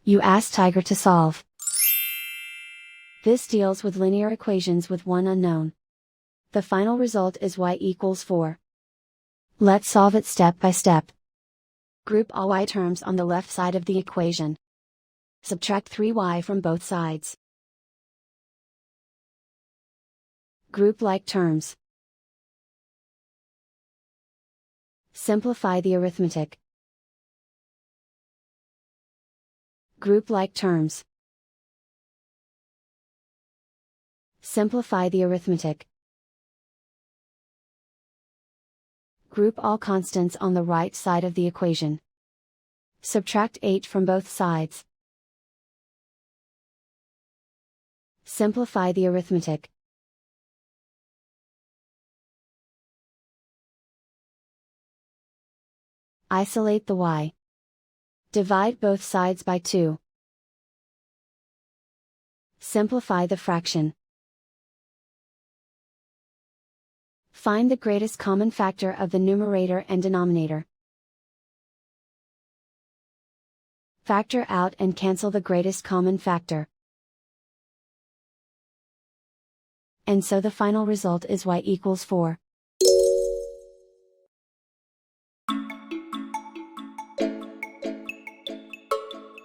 You ask Tiger to solve. This deals with linear equations with one unknown. The final result is y equals 4. Let's solve it step by step. Group all y terms on the left side of the equation. Subtract 3y from both sides. Group like terms. Simplify the arithmetic. Group like terms. Simplify the arithmetic. Group all constants on the right side of the equation. Subtract 8 from both sides. Simplify the arithmetic. Isolate the y. Divide both sides by 2. Simplify the fraction. Find the greatest common factor of the numerator and denominator. Factor out and cancel the greatest common factor. And so the final result is y equals 4.